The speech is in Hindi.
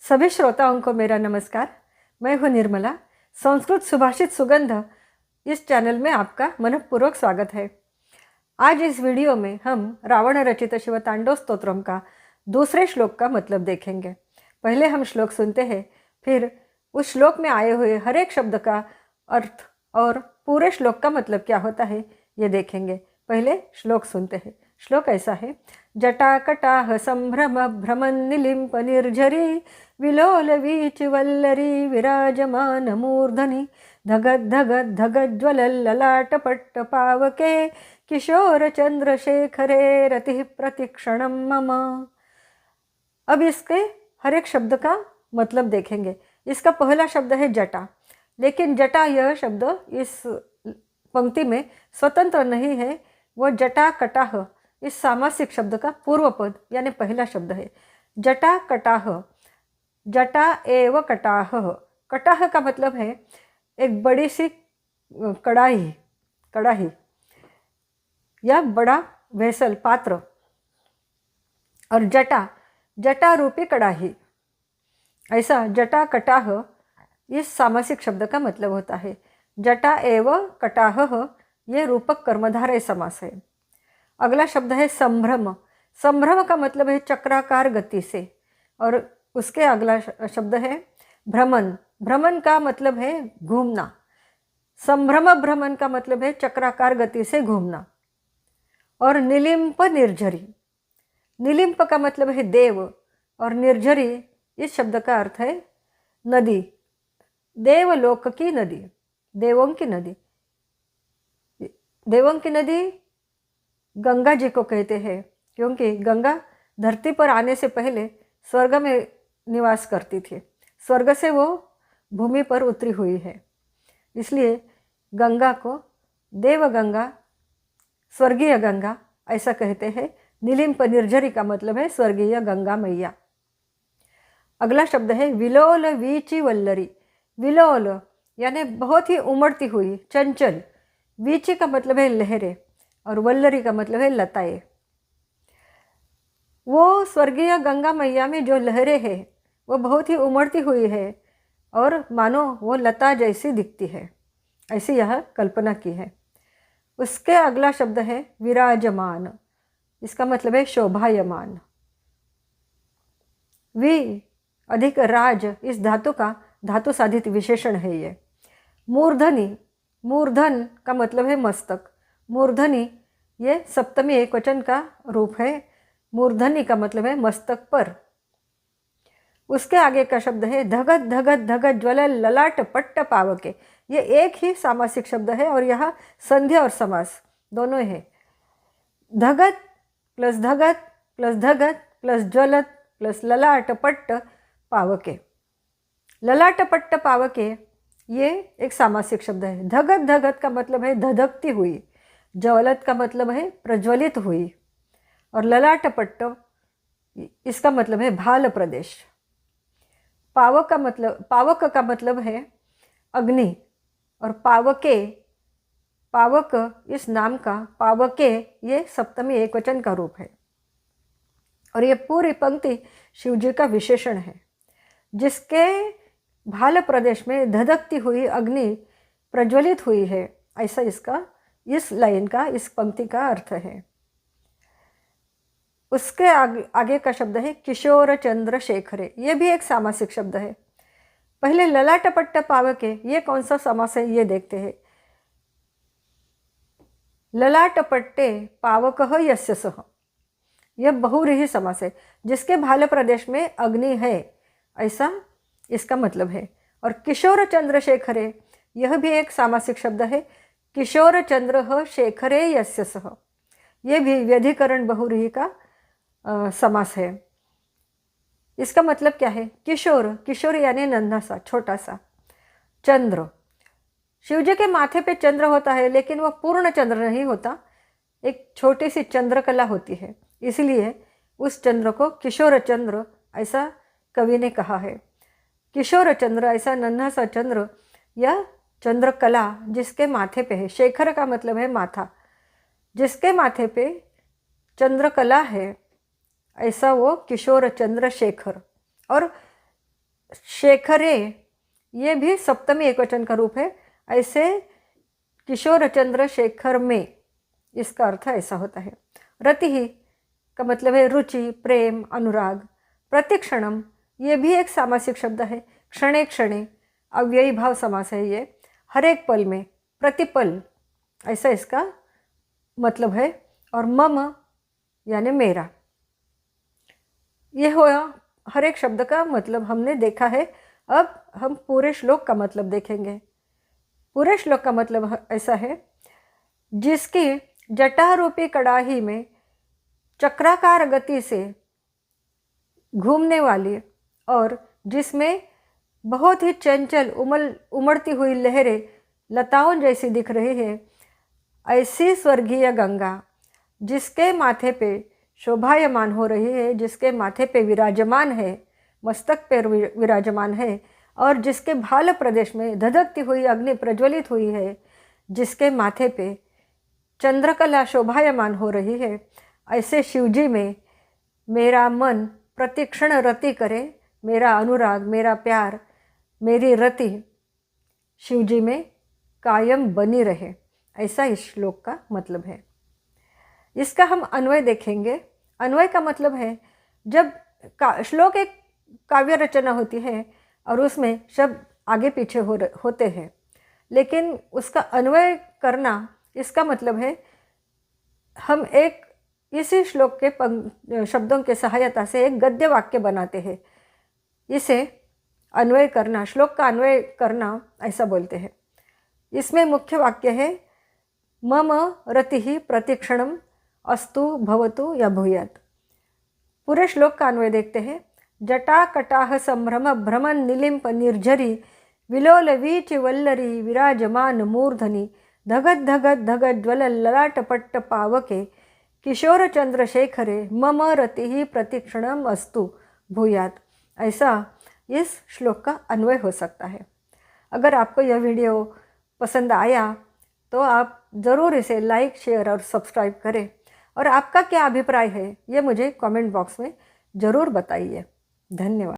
सभी श्रोताओं को मेरा नमस्कार। मैं हूँ निर्मला। संस्कृत सुभाषित सुगंध इस चैनल में आपका मनपूर्वक स्वागत है। आज इस वीडियो में हम रावण रचित शिवतांडव स्तोत्रम का दूसरे श्लोक का मतलब देखेंगे। पहले हम श्लोक सुनते हैं, फिर उस श्लोक में आए हुए हर एक शब्द का अर्थ और पूरे श्लोक का मतलब क्या होता है ये देखेंगे। पहले श्लोक सुनते हैं। श्लोक ऐसा है। जटाकटाह संभ्रम भ्रमन निलिम्प निर्झरी विलोल वीच वल्लरी विराजमान मूर्धनि धगद धगद धगद ज्वलल ललाट पट्ट पावके किशोर चंद्रशेखरे रति प्रतिक्षणम मम। अब इसके हर एक शब्द का मतलब देखेंगे। इसका पहला शब्द है जटा, लेकिन जटा यह शब्द इस पंक्ति में स्वतंत्र नहीं है। वो जटा कटाह इस सामासिक शब्द का पूर्व पद यानी पहला शब्द है। जटा कटाह, जटा एव कटाह। कटाह का मतलब है एक बड़ी सी कड़ाही या बड़ा वेसल पात्र, और जटा रूपी कड़ाही, ऐसा जटा कटाह इस सामासिक शब्द का मतलब होता है। जटा एव कटाह ये रूपक कर्मधारय समास है। अगला शब्द है संभ्रम। संभ्रम का मतलब है चक्राकार गति से, और उसके अगला शब्द है भ्रमण। भ्रमण का मतलब है घूमना। संभ्रम भ्रमण का मतलब है चक्राकार गति से घूमना। और निलिम्प निर्झरी, निलिम्प का मतलब है देव, और निर्झरी इस शब्द का अर्थ है नदी, देवलोक की नदी, देवों की नदी। देवों की नदी गंगा जी को कहते हैं, क्योंकि गंगा धरती पर आने से पहले स्वर्ग में निवास करती थी। स्वर्ग से वो भूमि पर उतरी हुई है, इसलिए गंगा को देवगंगा, स्वर्गीय गंगा ऐसा कहते हैं। निलिम्प निर्झरी का मतलब है स्वर्गीय गंगा मैया। अगला शब्द है विलोल वीची वल्लरी। विलोल यानी बहुत ही उमड़ती हुई, चंचल। वीची का मतलब है लहरें, और वल्लरी का मतलब है लताएं। वो स्वर्गीय गंगा मैया में जो लहरें हैं वो बहुत ही उमड़ती हुई है, और मानो वो लता जैसी दिखती है, ऐसी यह कल्पना की है। उसके अगला शब्द है विराजमान। इसका मतलब है शोभायमान। वि अधिक राज इस धातु का धातु साधित विशेषण है ये। मूर्धनि, मूर्धन का मतलब है मस्तक। मूर्धनि ये सप्तमी एकवचन का रूप है। मूर्धनि का मतलब है मस्तक पर। उसके आगे का शब्द है धगद धगद धगद ज्वलल ललाट पट्ट पावके। ये एक ही सामासिक शब्द है, और यह संध्या और समास दोनों है। धगद प्लस धगद प्लस धगद प्लस ज्वलत प्लस ललाट पट्ट पावके। ललाट पट्ट पावके ये एक सामासिक शब्द है। धगद धगद का मतलब है धधकती हुई, ज्वलत का मतलब है प्रज्वलित हुई, और ललाट पट्ट इसका मतलब है भाल प्रदेश। पावक का मतलब है अग्नि, और पावके, पावक इस नाम का पावके ये सप्तमी एकवचन का रूप है। और ये पूरी पंक्ति शिवजी का विशेषण है, जिसके भाल प्रदेश में धधकती हुई अग्नि प्रज्वलित हुई है, ऐसा इसका इस लाइन का, इस पंक्ति का अर्थ है। उसके आगे का शब्द है किशोर चंद्रशेखरे। ये भी एक सामासिक शब्द है। पहले ललाटपट्ट पावके, ये कौन सा समास है ये देखते हैं। ललाटपट्टे पावकः यस्य सः, यह बहुव्रीहि समास है, जिसके भाल प्रदेश में अग्नि है, ऐसा इसका मतलब है। और किशोर चंद्रशेखरे यह भी एक सामासिक शब्द है। किशोर चंद्र शेखरे यस्य सः, ये भी व्यधिकरण बहुव्रीहि का समास है। इसका मतलब क्या है। किशोर, किशोर यानी नन्हा सा, छोटा सा। चंद्र, शिवजी के माथे पे चंद्र होता है, लेकिन वह पूर्ण चंद्र नहीं होता, एक छोटी सी चंद्रकला होती है, इसलिए उस चंद्र को किशोर चंद्र ऐसा कवि ने कहा है। किशोर चंद्र ऐसा नन्हा सा चंद्र या चंद्रकला जिसके माथे पे है। शेखर का मतलब है माथा, जिसके माथे पे चंद्रकला है, ऐसा वो किशोर चंद्रशेखर। और शेखरे ये भी सप्तमी एकवचन का रूप है। ऐसे किशोर चंद्र शेखर में, इसका अर्थ ऐसा होता है। रति का मतलब है रुचि, प्रेम, अनुराग। प्रतिक्षणम ये भी एक सामासिक शब्द है। क्षणे क्षणे अव्ययी भाव समास है ये। हर एक पल में, प्रतिपल, ऐसा इसका मतलब है। और मम यानी मेरा। ये हुआ हर एक शब्द का मतलब हमने देखा है। अब हम पूरे श्लोक का मतलब देखेंगे। पूरे श्लोक का मतलब ऐसा है, जिसकी जटारूपी कड़ाही में चक्राकार गति से घूमने वाली और जिसमें बहुत ही चंचल उमड़ती हुई लहरें लताओं जैसी दिख रही है, ऐसी स्वर्गीय गंगा जिसके माथे पे शोभायमान हो रही है, जिसके माथे पे विराजमान है, मस्तक पर विराजमान है, और जिसके भाल प्रदेश में धधकती हुई अग्नि प्रज्वलित हुई है, जिसके माथे पे चंद्रकला शोभायमान हो रही है, ऐसे शिवजी में मेरा मन प्रतिक्षण रति करे। मेरा अनुराग, मेरा प्यार, मेरी रति शिवजी में कायम बनी रहे। ऐसा इस श्लोक का मतलब है। इसका हम अन्वय देखेंगे। अन्वय का मतलब है, जब श्लोक एक काव्य रचना होती है और उसमें शब्द आगे पीछे होते हैं, लेकिन उसका अन्वय करना, इसका मतलब है हम एक इसी श्लोक के शब्दों के सहायता से एक गद्य वाक्य बनाते हैं। इसे अन्वय करना, श्लोक का अन्वय करना ऐसा बोलते हैं। इसमें मुख्य वाक्य है, मम रतिः प्रतिक्षणम अस्तु भवतु या भूयात्। पूरे श्लोक का अन्वय देखते हैं। जटा कटाह संभ्रम भ्रमण निलिम्प निर्झरी विलोल वीच वल्लरी विराजमान मूर्धनि धगत धगत धगत ज्वल ललाट पट्ट पावके किशोर चंद्रशेखरे मम रतिः प्रतिक्षणम अस्तु भूयात्। ऐसा इस श्लोक का अन्वय हो सकता है। अगर आपको यह वीडियो पसंद आया तो आप ज़रूर इसे लाइक, शेयर और सब्सक्राइब करें। और आपका क्या अभिप्राय है ये मुझे कमेंट बॉक्स में ज़रूर बताइए। धन्यवाद।